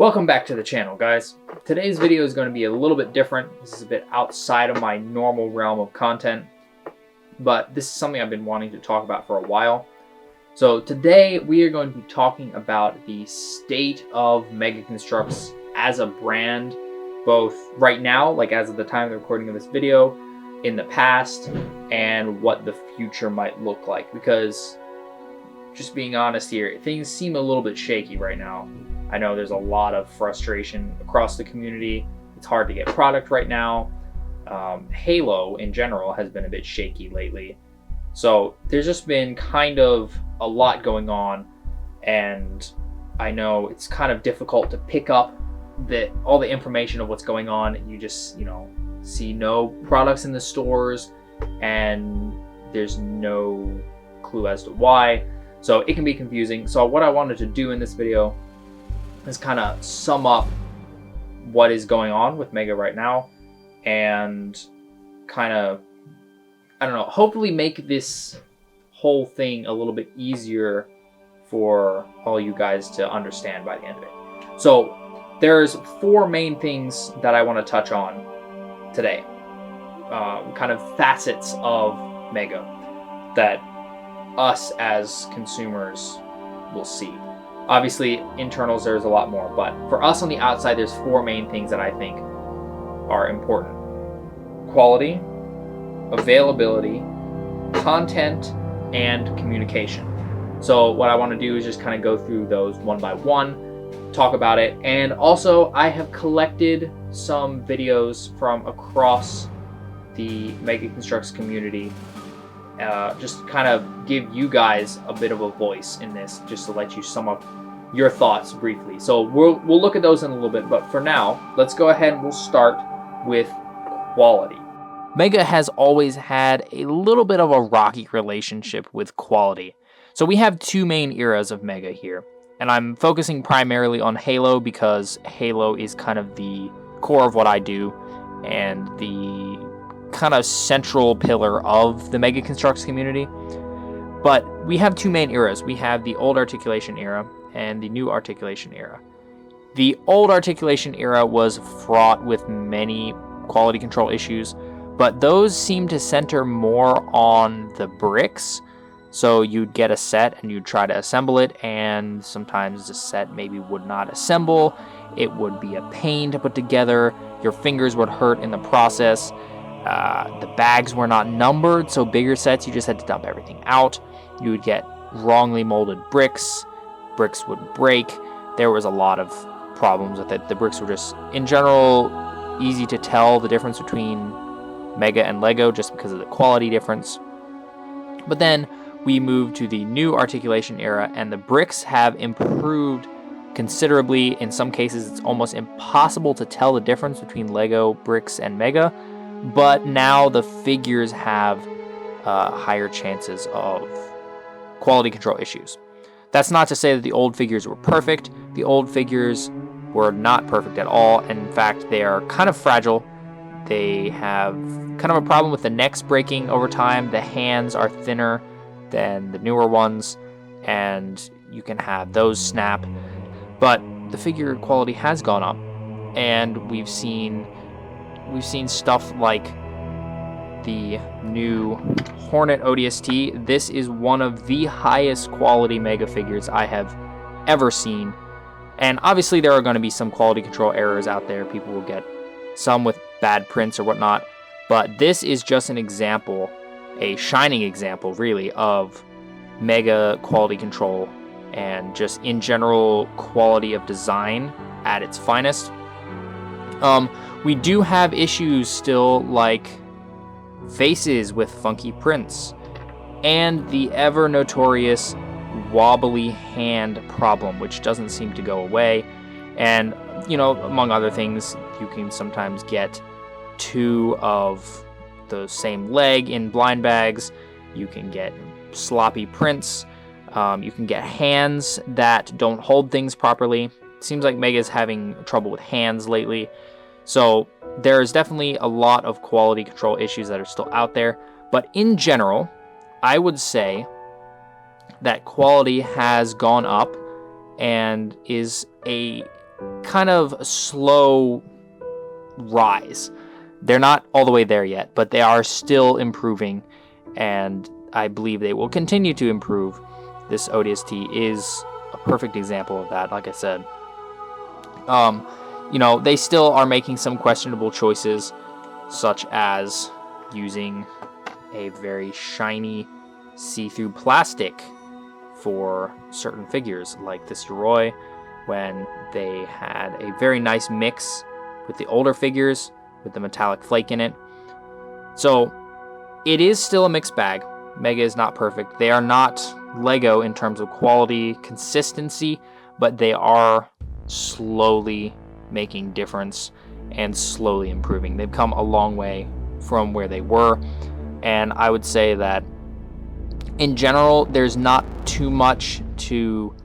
Welcome back to the channel, guys. Today's video is going to be a little bit different. This is a bit outside of my normal realm of content, but this is something I've been wanting to talk about for a while. So today we are going to be talking about the state of Mega Construx as a brand, both right now, like as of the time of the recording of this video, in the past, and what the future might look like. Because, just being honest here, things seem a little bit shaky right now. I know there's a lot of frustration across the community. It's hard to get product right now. Halo in general has been a bit shaky lately. So there's just been kind of a lot going on, and I know it's kind of difficult to pick up all the information of what's going on. You just, see no products in the stores and there's no clue as to why. So it can be confusing. So what I wanted to do in this video is kind of sum up what is going on with Mega right now and kind of, hopefully make this whole thing a little bit easier for all you guys to understand by the end of it. So there's 4 main things that I want to touch on today, kind of facets of Mega that us as consumers will see. Obviously, internals, there's a lot more, but for us on the outside, there's 4 main things that I think are important: quality, availability, content, and communication. So what I want to do is just kind of go through those one by one, talk about it, and also I have collected some videos from across the Mega Construx community, just kind of give you guys a bit of a voice in this, just to let you sum up your thoughts briefly. So we'll look at those in a little bit, but for now, let's go ahead and we'll start with quality. Mega has always had a little bit of a rocky relationship with quality. So we have 2 main eras of Mega here, and I'm focusing primarily on Halo because Halo is kind of the core of what I do and the kind of central pillar of the Mega Construx community. But we have 2 main eras. We have the old articulation era and the new articulation era. The old articulation era was fraught with many quality control issues, but those seem to center more on the bricks. So you'd get a set and you'd try to assemble it, and sometimes the set maybe would not assemble. It would be a pain to put together. Your fingers would hurt in the process. The bags were not numbered, so bigger sets, you just had to dump everything out. You would get wrongly molded bricks. Bricks would break. There was a lot of problems with it. The bricks were just, in general, easy to tell the difference between Mega and Lego just because of the quality difference. But then we moved to the new articulation era, and the bricks have improved considerably. In some cases, it's almost impossible to tell the difference between Lego bricks and Mega, but now the figures have higher chances of quality control issues. That's not to say that the old figures were perfect. The old figures were not perfect at all. In fact, they are kind of fragile. They have kind of a problem with the necks breaking over time. The hands are thinner than the newer ones, and you can have those snap. But the figure quality has gone up, and we've seen stuff like the new Hornet ODST. This is one of the highest quality Mega figures I have ever seen. And obviously there are going to be some quality control errors out there. People will get some with bad prints or whatnot. But this is just an example, a shining example really, of Mega quality control and just in general quality of design at its finest. We do have issues still, like faces with funky prints and the ever notorious wobbly hand problem, which doesn't seem to go away. And among other things, you can sometimes get 2 of the same leg in blind bags. You can get sloppy prints. You can get hands that don't hold things properly. It seems like Mega's having trouble with hands lately. So there's definitely a lot of quality control issues that are still out there. But in general, I would say that quality has gone up and is a kind of a slow rise. They're not all the way there yet, but they are still improving, and I believe they will continue to improve. This ODST is a perfect example of that, like I said. You know, they still are making some questionable choices, such as using a very shiny see-through plastic for certain figures, like this Yoroi, when they had a very nice mix with the older figures with the metallic flake in it. So it is still a mixed bag. Mega is not perfect. They are not Lego in terms of quality, consistency, but they are slowly making difference and slowly improving. They've come a long way from where they were, and I would say that in general, there's not too much to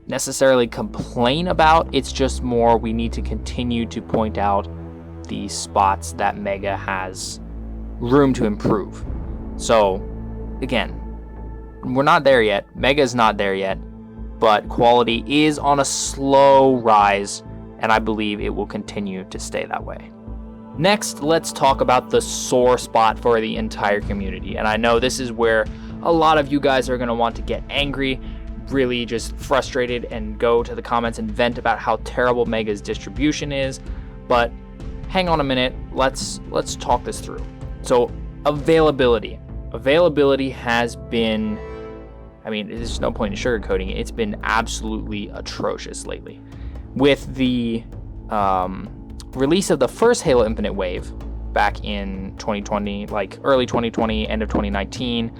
necessarily complain about. It's just more we need to continue to point out the spots that Mega has room to improve. So again, we're not there yet. Mega's not there yet, but quality is on a slow rise, and I believe it will continue to stay that way. Next, let's talk about the sore spot for the entire community. And I know this is where a lot of you guys are going to want to get angry, really just frustrated, and go to the comments and vent about how terrible Mega's distribution is. But hang on a minute, let's talk this through. So availability has been, I mean, there's no point in sugarcoating it. It's been absolutely atrocious lately. With the release of the first Halo Infinite wave back in 2020, like early 2020, end of 2019,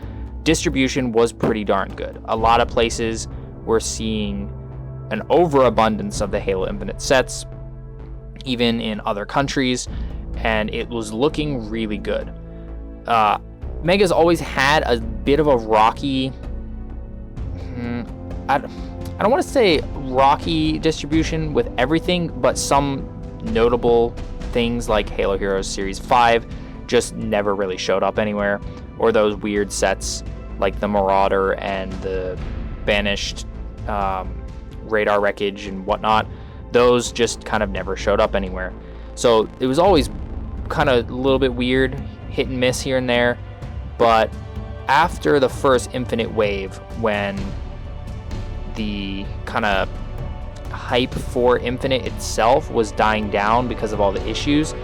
distribution was pretty darn good. A lot of places were seeing an overabundance of the Halo Infinite sets, even in other countries, and it was looking really good. Mega's always had a bit of a rocky, I don't want to say rocky distribution with everything, but some notable things like Halo Heroes Series 5 just never really showed up anywhere, or those weird sets like the Marauder and the Banished radar wreckage and whatnot. Those just kind of never showed up anywhere. So it was always kind of a little bit weird, hit and miss here and there. But after the first Infinite wave, when the kind of hype for Infinite itself was dying down because of all the issues,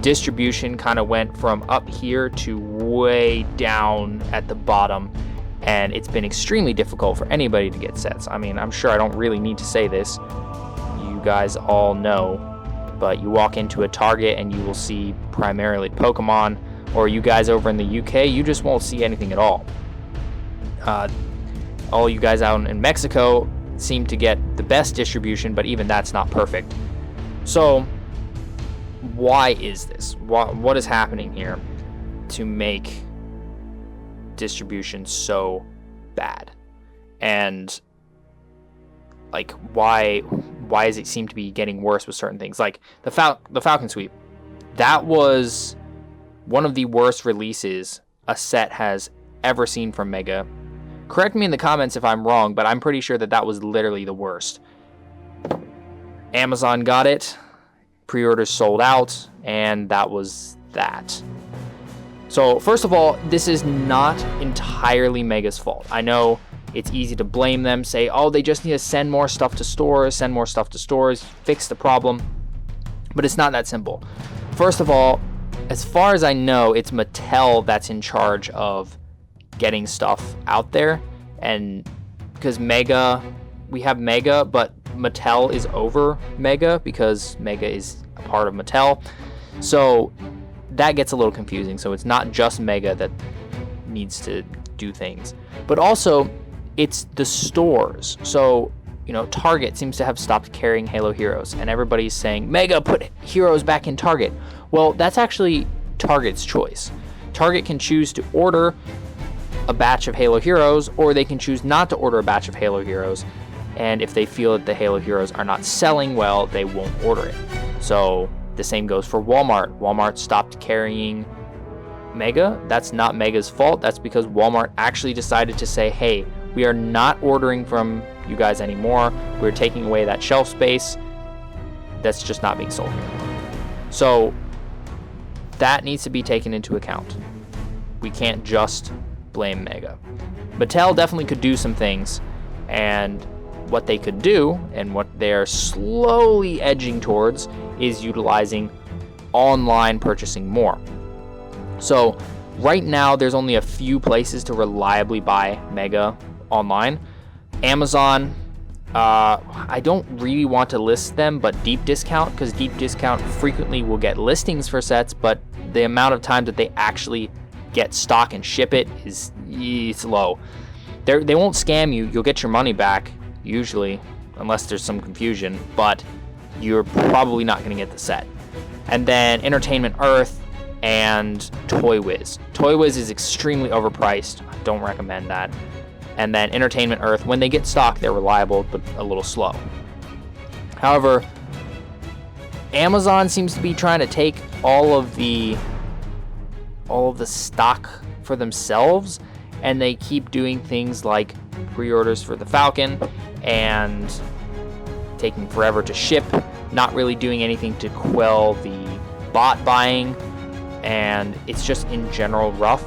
distribution kind of went from up here to way down at the bottom, and it's been extremely difficult for anybody to get sets. I mean, I'm sure I don't really need to say this. You guys all know, but you walk into a Target and you will see primarily Pokemon, or you guys over in the UK, you just won't see anything at all. All you guys out in Mexico seem to get the best distribution, but even that's not perfect. So why is this? What is happening here to make distribution so bad? And like, why does it seem to be getting worse with certain things? Like the Falcon Sweep, that was one of the worst releases a set has ever seen from Mega. Correct me in the comments if I'm wrong, but I'm pretty sure that was literally the worst. Amazon got it, pre-orders sold out, and that was that. So first of all, this is not entirely Mega's fault. I know it's easy to blame them, say, oh, they just need to send more stuff to stores, fix the problem. But it's not that simple. First of all, as far as I know, it's Mattel that's in charge of getting stuff out there, and because Mega, we have Mega, but Mattel is over Mega because Mega is a part of Mattel, so that gets a little confusing. So it's not just Mega that needs to do things, but also it's the stores. So, you know, Target seems to have stopped carrying Halo Heroes, and everybody's saying, Mega, put Heroes back in Target. Well, that's actually Target's choice. Target can choose to order a batch of Halo Heroes, or they can choose not to order a batch of Halo Heroes, and if they feel that the Halo Heroes are not selling well, they won't order it. So the same goes for Walmart. Walmart stopped carrying Mega. That's not Mega's fault. That's because Walmart actually decided to say, hey, we are not ordering from you guys anymore. We're taking away that shelf space, that's just not being sold here. So that needs to be taken into account. We can't just blame Mega. Mattel definitely could do some things, and what they could do, and what they're slowly edging towards, is utilizing online purchasing more. So right now, there's only a few places to reliably buy Mega online. Amazon, I don't really want to list them, but Deep Discount, because Deep Discount frequently will get listings for sets, but the amount of time that they actually get stock and ship it's low. They won't scam you. You'll get your money back, usually, unless there's some confusion, but you're probably not going to get the set. And then Entertainment Earth and Toy Wiz. Toy Wiz is extremely overpriced. I don't recommend that. And then Entertainment Earth, when they get stock, they're reliable, but a little slow. However, Amazon seems to be trying to take all of the stock for themselves, and they keep doing things like pre-orders for the Falcon and taking forever to ship, not really doing anything to quell the bot buying, and it's just in general rough.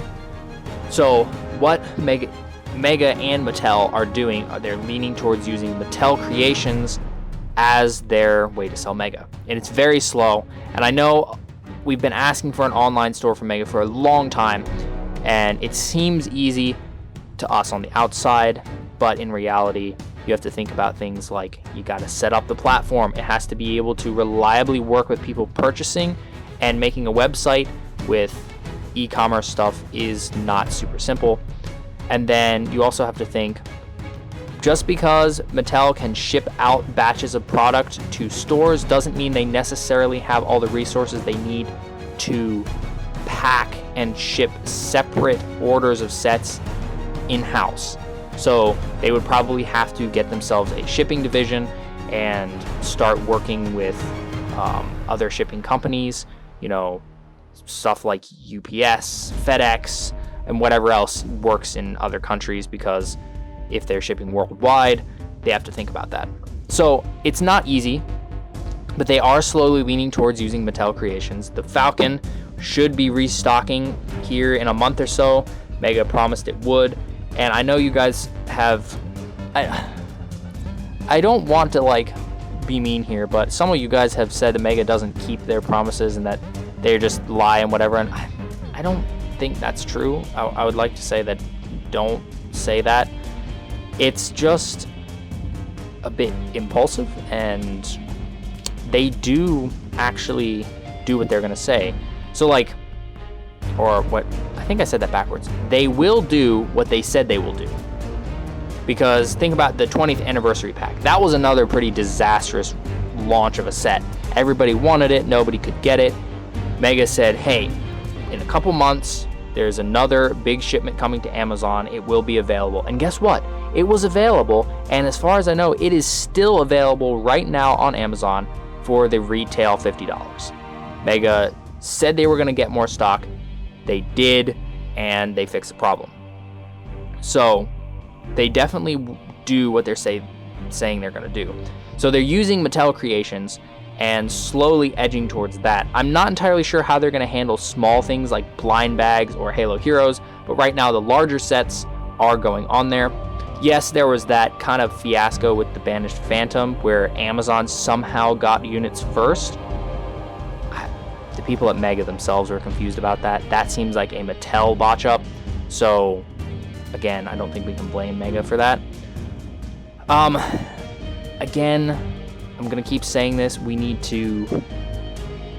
So what Mega and Mattel are doing, they're leaning towards using Mattel Creations as their way to sell Mega, and it's very slow. And I know we've been asking for an online store for Mega for a long time, and it seems easy to us on the outside, but in reality, you have to think about things like you got to set up the platform. It has to be able to reliably work with people purchasing, and making a website with e-commerce stuff is not super simple. And then you also have to think, just because Mattel can ship out batches of product to stores doesn't mean they necessarily have all the resources they need to pack and ship separate orders of sets in-house. So they would probably have to get themselves a shipping division and start working with other shipping companies, stuff like UPS, FedEx, and whatever else works in other countries, because if they're shipping worldwide, they have to think about that. So it's not easy, but they are slowly leaning towards using Mattel Creations. The Falcon should be restocking here in a month or so. Mega promised it would, and I know you guys have... I don't want to be mean here, but some of you guys have said that Mega doesn't keep their promises and that they just lie and whatever, and I don't think that's true. I would like to say that don't say that. It's just a bit impulsive, and they do actually do what they're going to say. So or what, I think I said that backwards. They will do what they said they will do. Because think about the 20th anniversary pack. That was another pretty disastrous launch of a set. Everybody wanted it, nobody could get it. Mega said, hey, in a couple months, there's another big shipment coming to Amazon. It will be available. And guess what? It was available, and as far as I know, it is still available right now on Amazon for the retail $50. Mega said they were going to get more stock. They did, and they fixed the problem. So they definitely do what they're saying they're going to do. So they're using Mattel Creations and slowly edging towards that. I'm not entirely sure how they're going to handle small things like blind bags or Halo Heroes, but right now the larger sets are going on there. Yes, there was that kind of fiasco with the Banished Phantom where Amazon somehow got units first. The people at Mega themselves were confused about that. That seems like a Mattel botch up. So again, I don't think we can blame Mega for that. Again, I'm going to keep saying this. We need to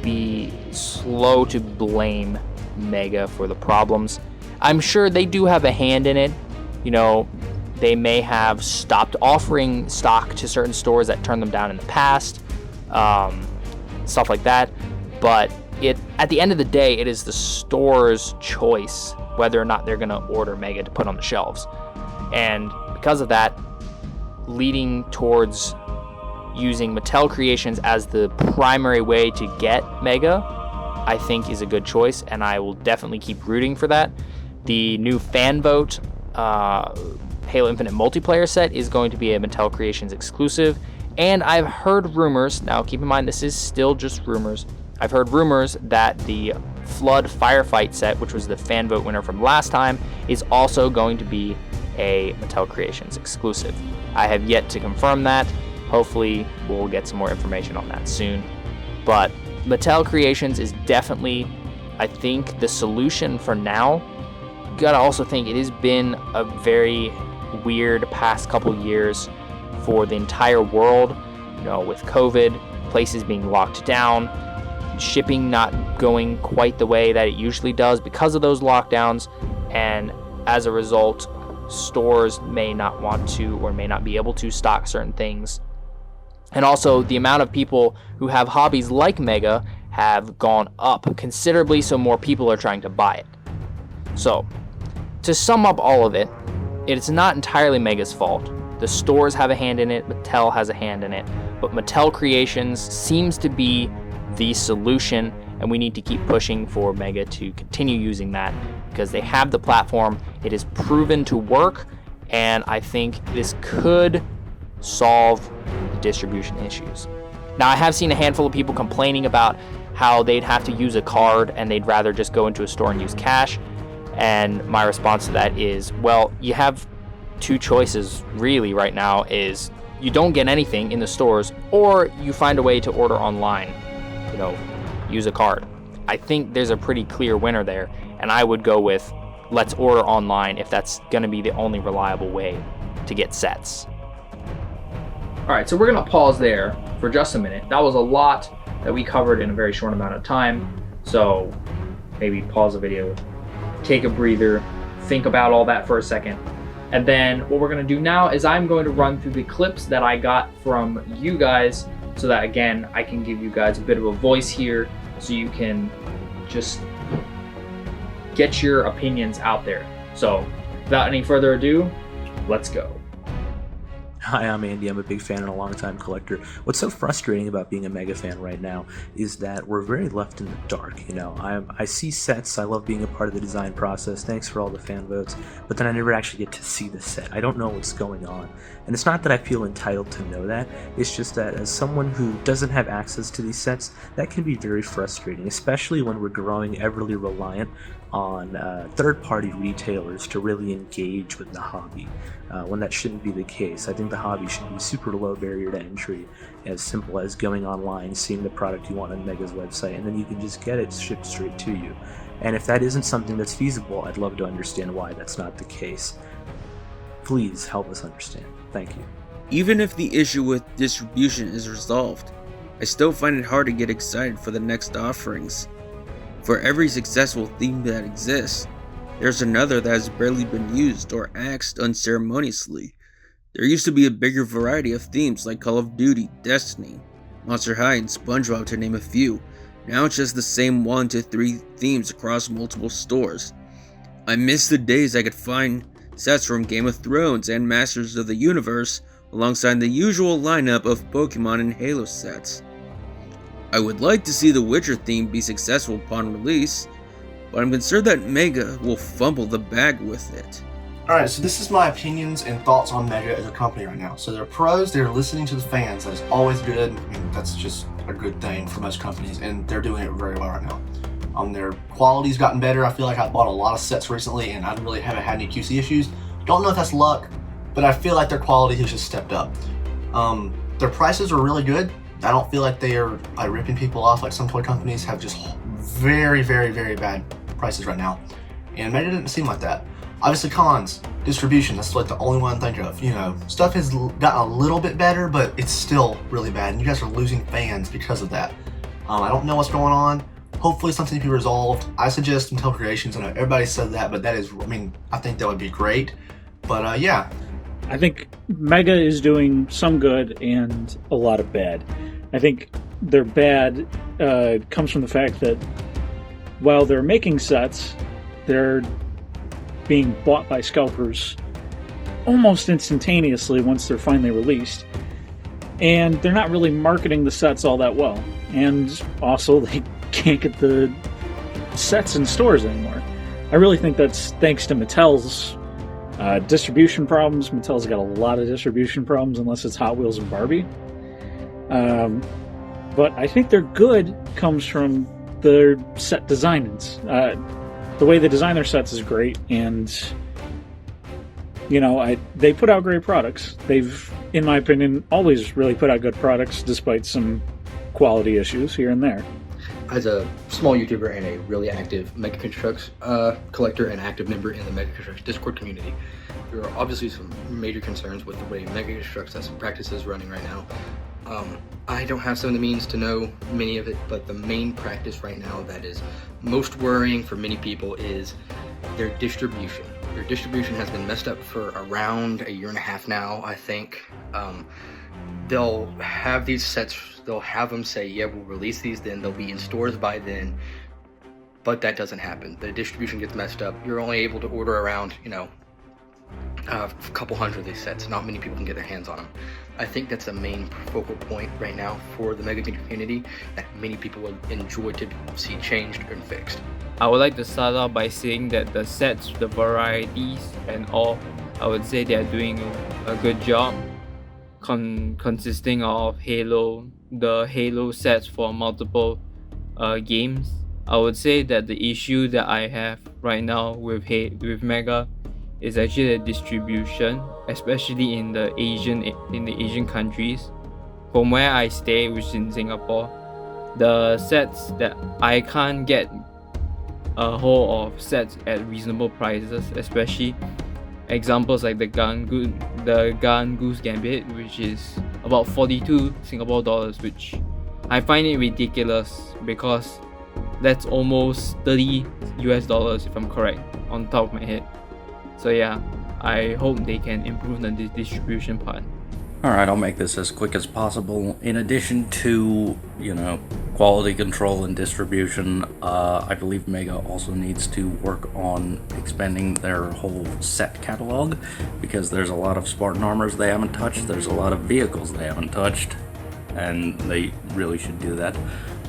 be slow to blame Mega for the problems. I'm sure they do have a hand in it. They may have stopped offering stock to certain stores that turned them down in the past, stuff like that. But at the end of the day, it is the store's choice whether or not they're going to order Mega to put on the shelves. And because of that, leading towards using Mattel Creations as the primary way to get Mega, I think is a good choice, and I will definitely keep rooting for that. The new fan vote Halo Infinite multiplayer set is going to be a Mattel Creations exclusive, And I've heard rumors, now keep in mind this is still just rumors, I've heard rumors that the Flood Firefight set, which was the fan vote winner from last time, is also going to be a Mattel Creations exclusive. I have yet to confirm that. Hopefully we'll get some more information on that soon. But Mattel Creations is definitely, I think, the solution for now. You gotta also think it has been a very weird past couple years for the entire world, with COVID, places being locked down, shipping not going quite the way that it usually does because of those lockdowns, and as a result, stores may not want to or may not be able to stock certain things. And also, the amount of people who have hobbies like Mega have gone up considerably, so more people are trying to buy it. So, to sum up all of it, it's not entirely Mega's fault. The stores have a hand in it, Mattel has a hand in it, but Mattel Creations seems to be the solution, and we need to keep pushing for Mega to continue using that because they have the platform, it is proven to work, and I think this could solve the distribution issues. Now, I have seen a handful of people complaining about how they'd have to use a card and they'd rather just go into a store and use cash, and my response to that is, well, you have two choices really right now. Is you don't get anything in the stores, or you find a way to order online, use a card. I think there's a pretty clear winner there, and I would go with let's order online if that's going to be the only reliable way to get sets. Alright, so we're going to pause there for just a minute. That was a lot that we covered in a very short amount of time, so maybe pause the video, take a breather, think about all that for a second. And then what we're going to do now is I'm going to run through the clips that I got from you guys so that, again, I can give you guys a bit of a voice here so you can just get your opinions out there. So without any further ado, let's go. Hi, I'm Andy. I'm a big fan and a longtime collector. What's so frustrating about being a Mega fan right now is that we're very left in the dark. I see sets, I love being a part of the design process, thanks for all the fan votes, but then I never actually get to see the set. I don't know what's going on. And it's not that I feel entitled to know that, it's just that as someone who doesn't have access to these sets, that can be very frustrating, especially when we're growing everly reliant on third-party retailers to really engage with the hobby, when that shouldn't be the case. I think the hobby should be super low barrier to entry, as simple as going online, seeing the product you want on Mega's website, and then you can just get it shipped straight to you. And if that isn't something that's feasible, I'd love to understand why that's not the case. Please help us understand. Thank you. Even if the issue with distribution is resolved, I still find it hard to get excited for the next offerings. For every successful theme that exists, there's another that has barely been used or axed unceremoniously. There used to be a bigger variety of themes like Call of Duty, Destiny, Monster High, and SpongeBob to name a few. Now it's just the same 1 to 3 themes across multiple stores. I miss the days I could find sets from Game of Thrones and Masters of the Universe alongside the usual lineup of Pokemon and Halo sets. I would like to see the Witcher theme be successful upon release, but I'm concerned that Mega will fumble the bag with it. Alright, so this is my opinions and thoughts on Mega as a company right now. So they're pros, they're listening to the fans, that's always good, and that's just a good thing for most companies, and they're doing it very well right now. Their quality's gotten better. I feel like I bought a lot of sets recently and I really haven't had any QC issues. Don't know if that's luck, but I feel like their quality has just stepped up. Their prices are really good. I don't feel like they are ripping people off like some toy companies have just very, very, very bad prices right now. And Mega didn't seem like that. Obviously cons, distribution, that's like the only one I think of. Stuff has gotten a little bit better, but it's still really bad. And you guys are losing fans because of that. I don't know what's going on. Hopefully something can be resolved. I suggest Mattel Creations. I know everybody said that, but that is, I think that would be great. But yeah. I think Mega is doing some good and a lot of bad. I think their bad comes from the fact that while they're making sets, they're being bought by scalpers almost instantaneously once they're finally released. And they're not really marketing the sets all that well. And also, they can't get the sets in stores anymore. I really think that's thanks to Mattel's distribution problems. Mattel's got a lot of distribution problems unless it's Hot Wheels and Barbie. But I think their good comes from their set designs. The way they design their sets is great, and they put out great products. They've, in my opinion, always really put out good products, despite some quality issues here and there. As a small YouTuber and a really active Mega Construx collector and active member in the Mega Construx Discord community, there are obviously some major concerns with the way Mega Construx has some practices running right now. I don't have some of the means to know many of it, but the main practice right now that is most worrying for many people is their distribution. Their distribution has been messed up for around a year and a half now, I think. They'll have these sets, they'll have them say, yeah, we'll release these then, they'll be in stores by then, but that doesn't happen. The distribution gets messed up. You're only able to order around, a couple hundred of these sets. Not many people can get their hands on them. I think that's the main focal point right now for the Mega community that many people would enjoy to see changed and fixed. I would like to start off by saying that the sets, the varieties and all, I would say they are doing a good job, consisting of the Halo sets for multiple games. I would say that the issue that I have right now with Mega is actually the distribution, especially in the Asian countries. From where I stay, which is in Singapore, the sets that I can't get a hold of sets at reasonable prices, especially examples like the Gun Goose Gambit, which is about 42 Singapore dollars, which I find it ridiculous because that's almost 30 US dollars if I'm correct on top of my head. So yeah, I hope they can improve the distribution part. Alright, I'll make this as quick as possible. In addition to, quality control and distribution, I believe Mega also needs to work on expanding their whole set catalog, because there's a lot of Spartan armors they haven't touched, there's a lot of vehicles they haven't touched, and they really should do that.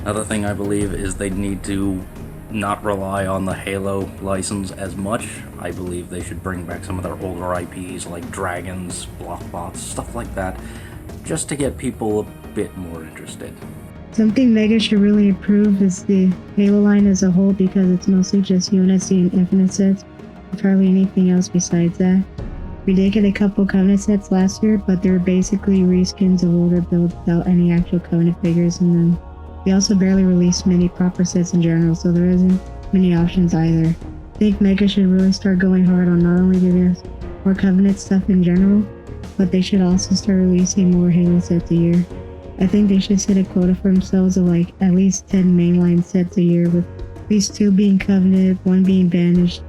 Another thing I believe is they need to not rely on the Halo license as much. I believe they should bring back some of their older IPs like Dragons, Blockbots, stuff like that, just to get people a bit more interested. Something Mega should really improve is the Halo line as a whole, because it's mostly just UNSC and Infinite sets, with hardly anything else besides that. We did get a couple Covenant sets last year, but they were basically reskins of older builds without any actual Covenant figures in them. We also barely released many proper sets in general, so there isn't many options either. I think Mega should really start going hard on not only giving us more Covenant stuff in general, but they should also start releasing more Halo sets a year. I think they should set a quota for themselves of at least 10 mainline sets a year, with at least 2 being Covenant, 1 being Banished,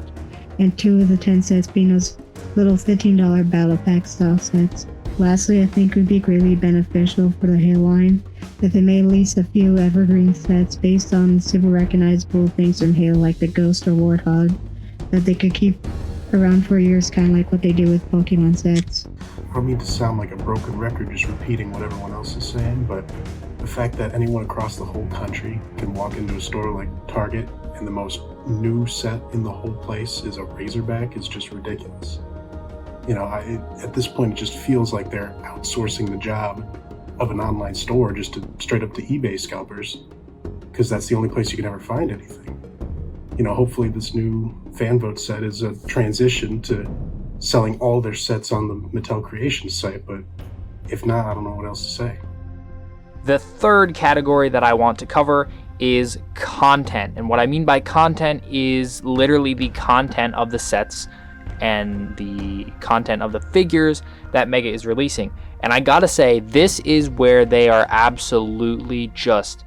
and 2 of the 10 sets being those little $15 battle pack style sets. Lastly, I think it would be greatly beneficial for the Halo line if they made at least a few evergreen sets based on super recognizable things from Halo, like the Ghost or Warthog, that they could keep around for years, kind of like what they do with Pokemon sets. I don't mean to sound like a broken record just repeating what everyone else is saying, but the fact that anyone across the whole country can walk into a store like Target and the most new set in the whole place is a Razorback is just ridiculous. At this point, it just feels like they're outsourcing the job of an online store just to straight up to eBay scalpers, because that's the only place you can ever find anything. Hopefully this new fan vote set is a transition to selling all their sets on the Mattel Creations site, but if not, I don't know what else to say. The third category that I want to cover is content. And what I mean by content is literally the content of the sets and the content of the figures that Mega is releasing. And I gotta say, this is where they are absolutely just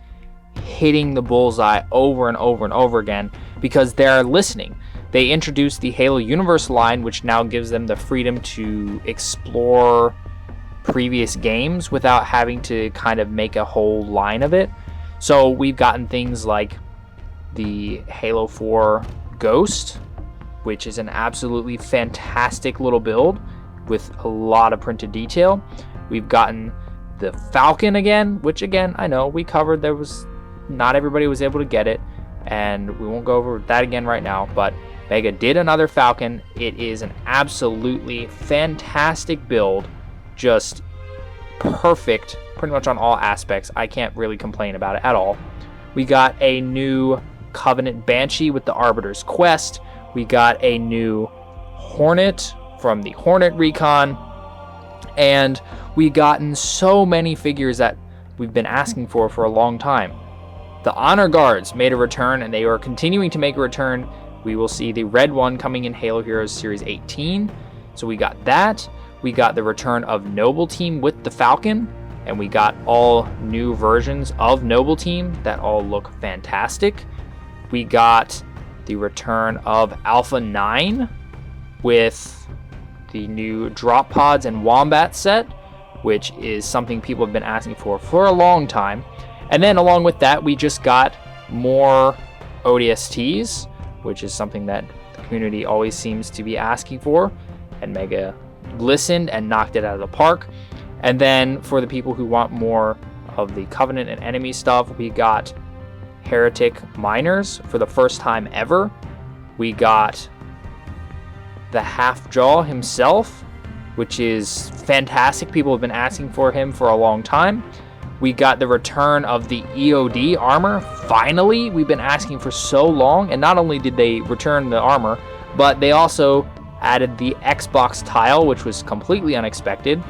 hitting the bullseye over and over and over again, because they're listening. They introduced the Halo Universe line, which now gives them the freedom to explore previous games without having to kind of make a whole line of it. So we've gotten things like the Halo 4 Ghost, which is an absolutely fantastic little build with a lot of printed detail. We've gotten the Falcon again, which again, I know we covered, not everybody was able to get it, and we won't go over that again right now, but Mega did another Falcon. It is an absolutely fantastic build, just perfect pretty much on all aspects. I can't really complain about it at all. We got a new Covenant Banshee with the Arbiter's Quest. We got a new Hornet from the Hornet Recon. And we've gotten so many figures that we've been asking for a long time. The Honor Guards made a return, and they are continuing to make a return. We will see the red one coming in Halo Heroes Series 18. So we got that. We got the return of Noble Team with the Falcon, and we got all new versions of Noble Team that all look fantastic. We got the return of Alpha 9 with the new Drop Pods and Wombat set, which is something people have been asking for a long time. And then along with that, we just got more ODSTs, which is something that the community always seems to be asking for, and Mega listened and knocked it out of the park. And then for the people who want more of the Covenant and enemy stuff, we got Heretic Miners for the first time ever. We got the Half Jaw himself, which is fantastic. People have been asking for him for a long time. We got the return of the EOD armor. Finally, we've been asking for so long. And not only did they return the armor, but they also added the Xbox tile, which was completely unexpected.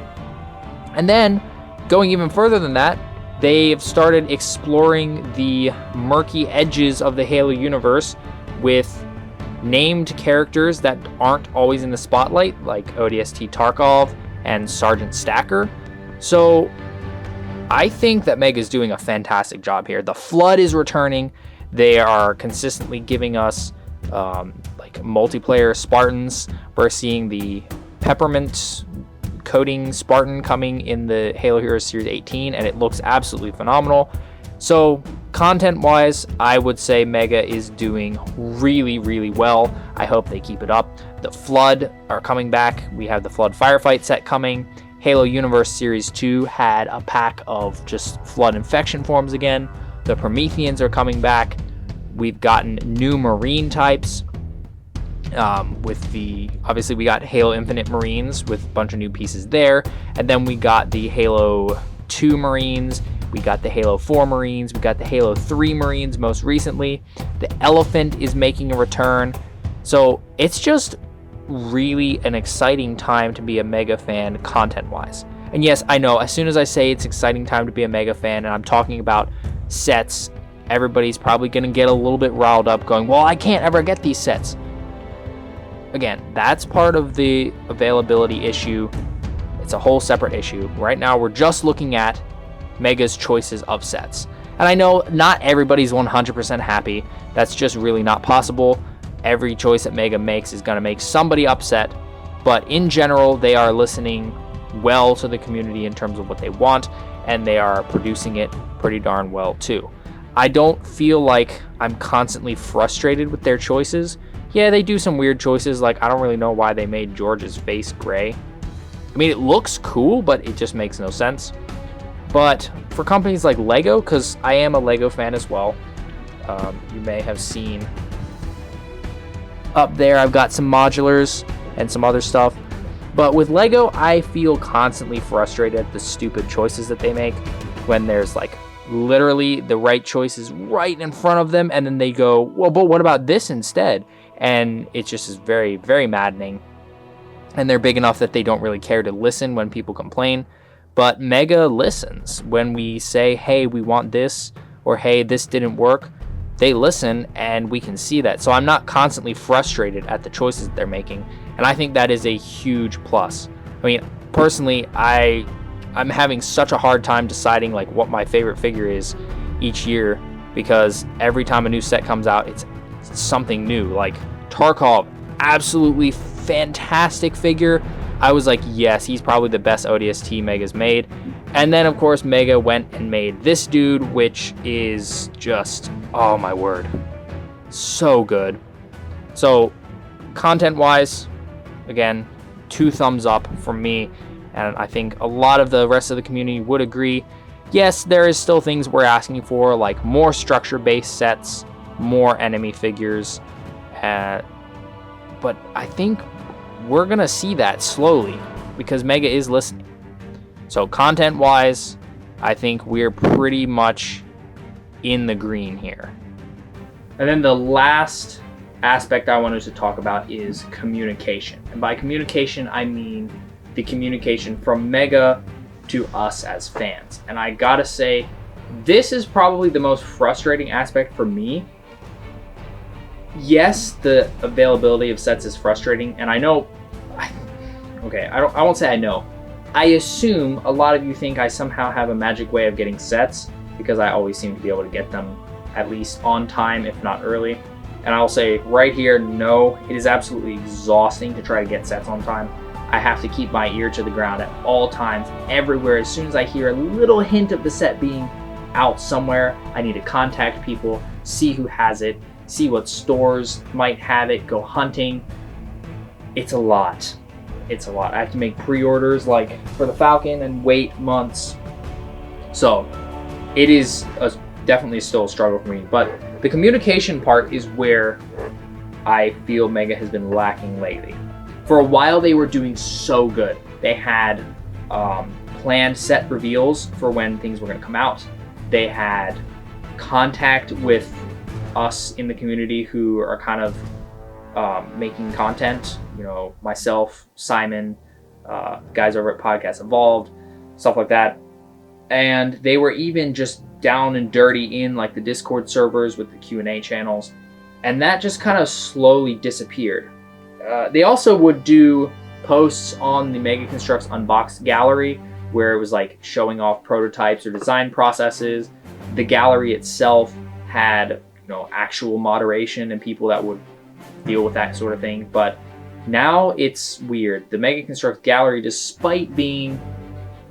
And then, going even further than that, they've started exploring the murky edges of the Halo universe with named characters that aren't always in the spotlight, like ODST Tarkov and Sergeant Stacker. So I think that Mega's doing a fantastic job here. The Flood is returning. They are consistently giving us like multiplayer Spartans. We're seeing the Peppermint Coating Spartan coming in the Halo Heroes Series 18, and it looks absolutely phenomenal. So content-wise, I would say Mega is doing really, really well. I hope they keep it up. The Flood are coming back. We have the Flood Firefight set coming. Halo Universe Series 2 had a pack of just Flood Infection forms again. The Prometheans are coming back. We've gotten new Marine types. Obviously we got Halo Infinite Marines with a bunch of new pieces there. And then we got the Halo 2 Marines. We got the Halo 4 Marines. We got the Halo 3 Marines most recently. The Elephant is making a return. So it's just really an exciting time to be a Mega fan content-wise. And yes, I know, as soon as I say it's exciting time to be a Mega fan and I'm talking about sets, everybody's probably going to get a little bit riled up going, well, I can't ever get these sets. Again, that's part of the availability issue. It's a whole separate issue. Right now, we're just looking at Mega's choices of sets. And I know not everybody's 100% happy. That's just really not possible. Every choice that Mega makes is going to make somebody upset. But in general, they are listening well to the community in terms of what they want, and they are producing it pretty darn well too. I don't feel like I'm constantly frustrated with their choices. Yeah, they do some weird choices, like I don't really know why they made George's face gray. I mean, it looks cool, but it just makes no sense. But for companies like Lego, because I am a Lego fan as well, you may have seen up there I've got some modulars and some other stuff. But with Lego, I feel constantly frustrated at the stupid choices that they make when there's like literally the right choices right in front of them, and then they go, well, but what about this instead? And it just is very, very maddening. And they're big enough that they don't really care to listen when people complain. But Mega listens. When we say, hey, we want this, or hey, this didn't work, they listen, and we can see that. So I'm not constantly frustrated at the choices that they're making. And I think that is a huge plus. I mean, personally, I'm having such a hard time deciding like what my favorite figure is each year, because every time a new set comes out, it's something new. Like Tarkov, absolutely fantastic figure. I was like, yes, he's probably the best ODST Mega's made. And then of course Mega went and made this dude, which is just, oh my word, so good. So content wise, again, 2 thumbs up from me, and I think a lot of the rest of the community would agree. Yes, there is still things we're asking for, like more structure-based sets, more enemy figures, but I think we're gonna see that slowly because Mega is listening. So content-wise, I think we're pretty much in the green here. And then the last aspect I wanted to talk about is communication. And by communication, I mean the communication from Mega to us as fans. And I gotta say, this is probably the most frustrating aspect for me. Yes, the availability of sets is frustrating, and I know, I won't say I know. I assume a lot of you think I somehow have a magic way of getting sets because I always seem to be able to get them at least on time, if not early. And I'll say right here, no, it is absolutely exhausting to try to get sets on time. I have to keep my ear to the ground at all times, everywhere. As soon as I hear a little hint of the set being out somewhere, I need to contact people, see who has it, see what stores might have it, go hunting. It's a lot. It's a lot. I have to make pre-orders like for the Falcon and wait months. So it is definitely still a struggle for me. But the communication part is where I feel Mega has been lacking lately. For a while, they were doing so good. They had planned set reveals for when things were going to come out. They had contact with us in the community who are kind of making content. You know, myself, Simon, guys over at Podcast Evolved, stuff like that. And they were even just down and dirty in like the Discord servers with the Q&A channels. And that just kind of slowly disappeared. They also would do posts on the Mega Construx Unboxed gallery where it was like showing off prototypes or design processes. The gallery itself had, you know, actual moderation and people that would deal with that sort of thing. But now it's weird. The Mega Construx gallery, despite being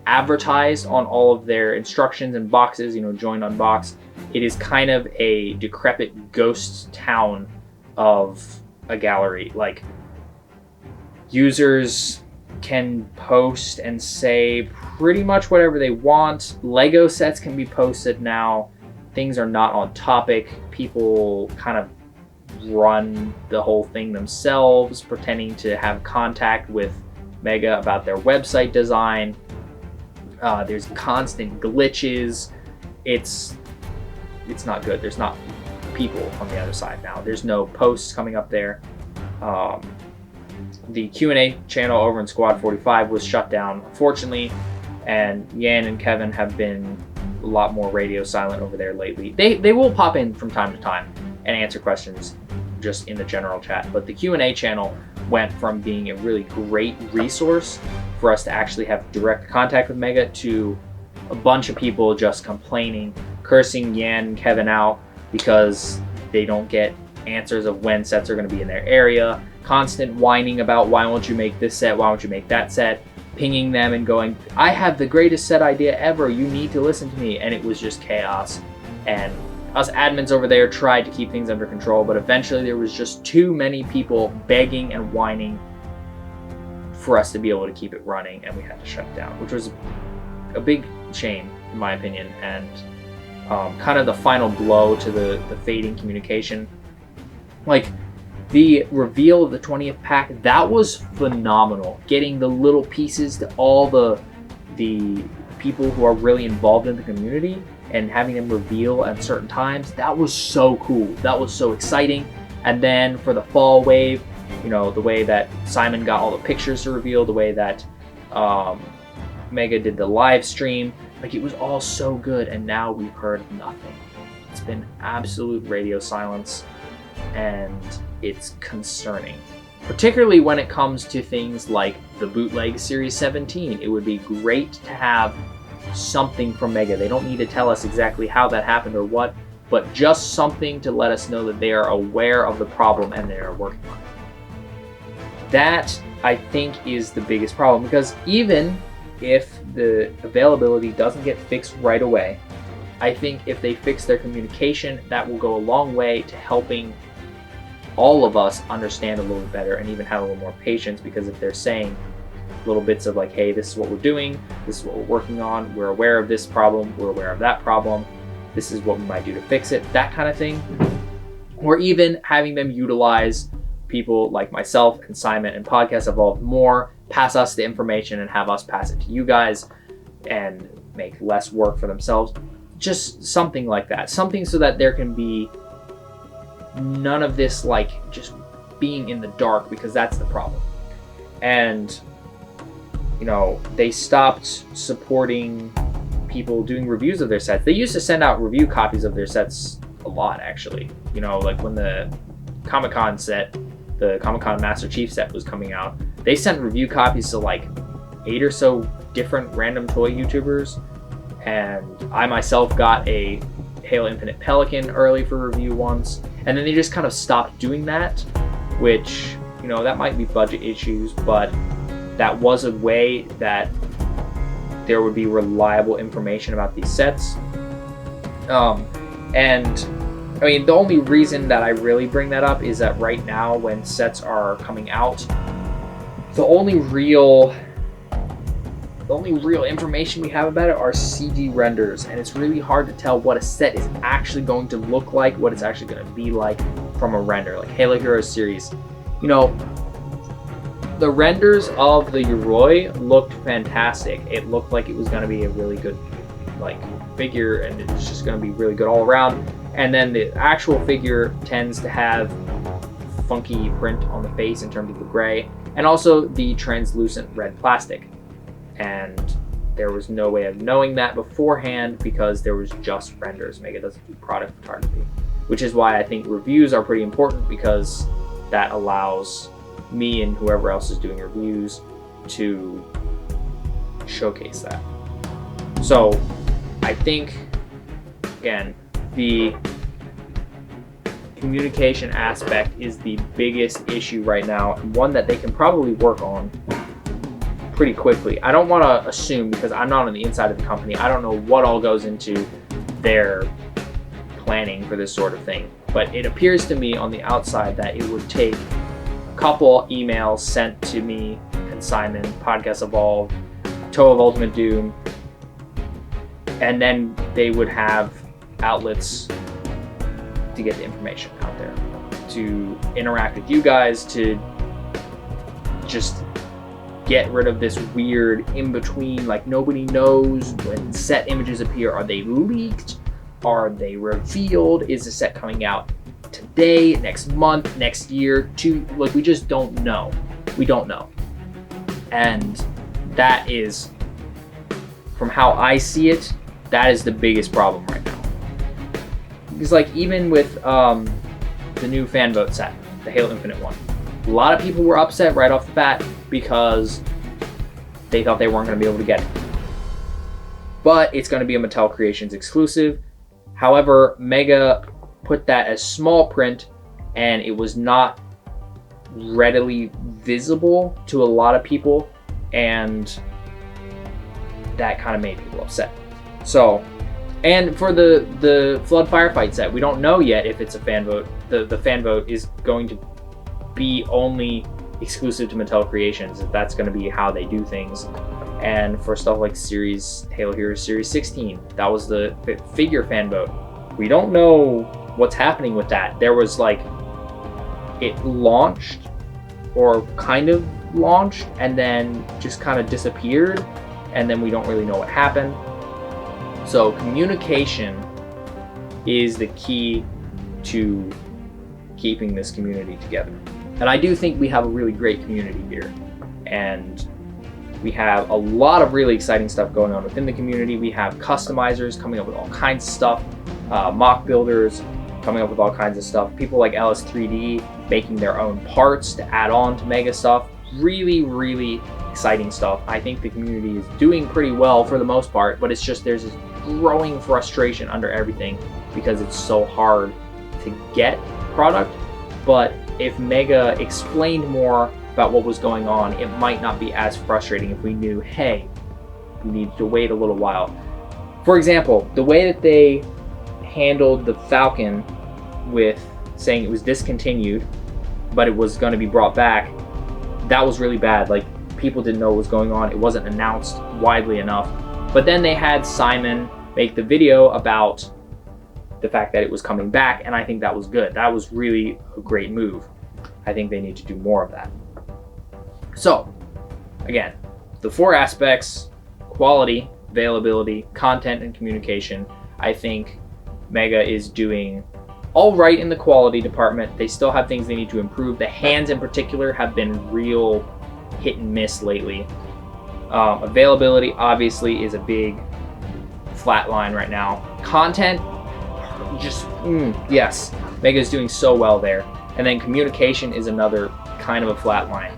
advertised on all of their instructions and boxes, you know, join unbox, it is kind of a decrepit ghost town of a gallery. Like, users can post and say pretty much whatever they want. Lego sets can be posted now. Things are not on topic. People kind of run the whole thing themselves, pretending to have contact with Mega about their website design. There's constant glitches. It's not good. There's not people on the other side now. There's no posts coming up there. The Q&A channel over in Squad 45 was shut down, unfortunately, and Yan and Kevin have been a lot more radio silent over there lately. They will pop in from time to time and answer questions just in the general chat, but the Q&A channel went from being a really great resource for us to actually have direct contact with Mega to a bunch of people just complaining, cursing Yan and Kevin out because they don't get answers of when sets are going to be in their area, constant whining about why won't you make this set, why won't you make that set, pinging them and going, I have the greatest set idea ever, you need to listen to me. And it was just chaos. And us admins over there tried to keep things under control, but eventually there was just too many people begging and whining for us to be able to keep it running, and we had to shut it down, which was a big shame in my opinion, and kind of the final blow to the fading communication. Like, the reveal of the 20th pack, that was phenomenal. Getting the little pieces to all the people who are really involved in the community and having them reveal at certain times, that was so cool. That was so exciting. And then for the fall wave, you know, the way that Simon got all the pictures to reveal, the way that Mega did the live stream, like, it was all so good. And now we've heard nothing. It's been absolute radio silence, and it's concerning, particularly when it comes to things like the bootleg Series 17. It would be great to have something from Mega. They don't need to tell us exactly how that happened or what, but just something to let us know that they are aware of the problem and they are working on it. That, I think, is the biggest problem, because even if the availability doesn't get fixed right away, I think if they fix their communication, that will go a long way to helping all of us understand a little bit better and even have a little more patience. Because if they're saying little bits of like, hey, this is what we're doing, this is what we're working on, we're aware of this problem, we're aware of that problem, this is what we might do to fix it, that kind of thing. Or even having them utilize people like myself and Simon and Podcast Evolved more, pass us the information and have us pass it to you guys. and make less work for themselves. Just something like that. Something so that there can be none of this like just being in the dark, because that's the problem. And you know, they stopped supporting people doing reviews of their sets. They used to send out review copies of their sets a lot, actually. You know, like when the Comic-Con set, the Comic-Con Master Chief set was coming out, they sent review copies to like 8 or so different random toy YouTubers. And I myself got a Halo Infinite Pelican early for review once. And then they just kind of stopped doing that, which, you know, that might be budget issues, but that was a way that there would be reliable information about these sets. And I mean, the only reason that I really bring that up is that right now when sets are coming out, the only real information we have about it are CG renders, and it's really hard to tell what a set is actually going to look like, what it's actually going to be like from a render. Like Halo Heroes series, you know, the renders of the Yoroi looked fantastic. It looked like it was going to be a really good like figure, and it's just going to be really good all around. And then the actual figure tends to have funky print on the face in terms of the gray, and also the translucent red plastic. And there was no way of knowing that beforehand because there was just renders. Mega doesn't do product photography, which is why I think reviews are pretty important, because that allows me and whoever else is doing reviews to showcase that. So I think, again, the communication aspect is the biggest issue right now, and one that they can probably work on pretty quickly. I don't want to assume, because I'm not on the inside of the company. I don't know what all goes into their planning for this sort of thing, but it appears to me on the outside that it would take a couple emails sent to me and Simon, Podcast Evolved, Toe of Ultimate Doom, and then they would have outlets to get the information out there, to interact with you guys, to just get rid of this weird in-between, like nobody knows when set images appear. Are they leaked? Are they revealed? Is the set coming out today, next month, next year? Like, we just don't know. We don't know. And that is, from how I see it, that is the biggest problem right now. Because like even with the new fan vote set, the Halo Infinite one, a lot of people were upset right off the bat because they thought they weren't going to be able to get it. But it's going to be a Mattel Creations exclusive. However, Mega put that as small print, and it was not readily visible to a lot of people, and that kind of made people upset. So, and for the Flood Firefight set, we don't know yet if it's a fan vote. The fan vote is going to be only exclusive to Mattel Creations, if that's going to be how they do things. And for stuff like Halo Heroes Series 16, that was the figure fan vote. We don't know what's happening with that. There was like, it launched, or kind of launched, and then just kind of disappeared, and then we don't really know what happened. So communication is the key to keeping this community together. And I do think we have a really great community here. And we have a lot of really exciting stuff going on within the community. We have customizers coming up with all kinds of stuff, mock builders coming up with all kinds of stuff, people like LS3D making their own parts to add on to Mega stuff. Really, really exciting stuff. I think the community is doing pretty well for the most part, but it's just there's this growing frustration under everything because it's so hard to get product. But if Mega explained more about what was going on, it might not be as frustrating if we knew, hey, we need to wait a little while. For example, the way that they handled the Falcon with saying it was discontinued, but it was going to be brought back, that was really bad. Like, people didn't know what was going on. It wasn't announced widely enough. But then they had Simon make the video about the fact that it was coming back, and I think that was good. That was really a great move. I think they need to do more of that. So, again, the 4 aspects: quality, availability, content, and communication, I think Mega is doing all right in the quality department. They still have things they need to improve. The hands in particular have been real hit and miss lately. Availability obviously is a big flat line right now. Content, just yes, Mega is doing so well there. And then communication is another kind of a flat line.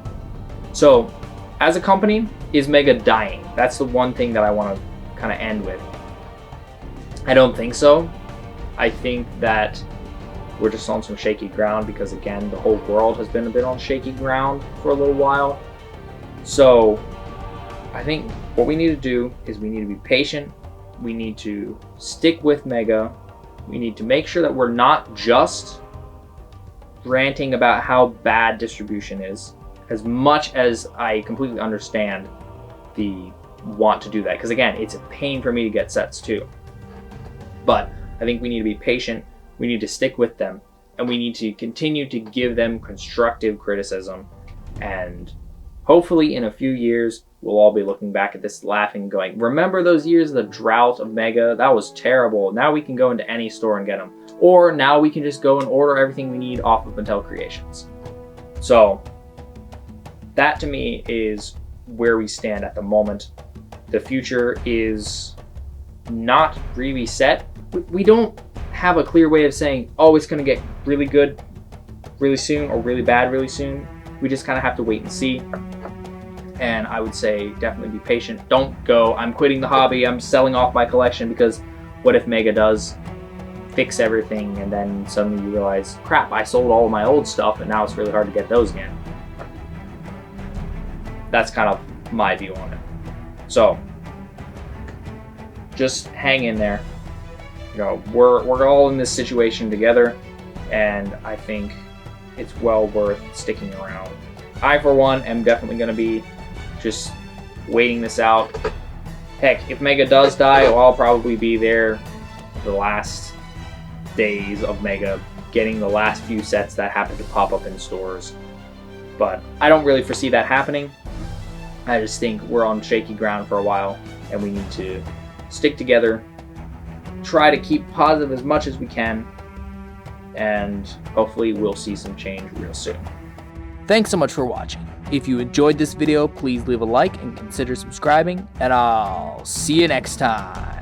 So as a company, is Mega dying? That's the one thing that I want to kind of end with. I don't think so. I think that we're just on some shaky ground because, again, the whole world has been a bit on shaky ground for a little while. So I think what we need to do is we need to be patient. We need to stick with Mega. We need to make sure that we're not just ranting about how bad distribution is, as much as I completely understand the want to do that, because again, it's a pain for me to get sets too. But I think we need to be patient, we need to stick with them, and we need to continue to give them constructive criticism. And hopefully in a few years, we'll all be looking back at this laughing, going, remember those years of the drought of Mega? That was terrible. Now we can go into any store and get them. Or now we can just go and order everything we need off of Mattel Creations. So that to me is where we stand at the moment. The future is not really set. We don't have a clear way of saying, oh, it's going to get really good really soon or really bad really soon. We just kind of have to wait and see. And I would say definitely be patient. Don't go, I'm quitting the hobby, I'm selling off my collection, because what if Mega does fix everything and then suddenly you realize, crap, I sold all of my old stuff and now it's really hard to get those again. That's kind of my view on it. So just hang in there. You know, we're all in this situation together, and I think it's well worth sticking around. I, for one, am definitely going to be just waiting this out. Heck, if Mega does die, I'll probably be there the last days of Mega, getting the last few sets that happen to pop up in stores. But I don't really foresee that happening. I just think we're on shaky ground for a while, and we need to stick together, try to keep positive as much as we can, and hopefully we'll see some change real soon. Thanks so much for watching. If you enjoyed this video, please leave a like and consider subscribing, and I'll see you next time.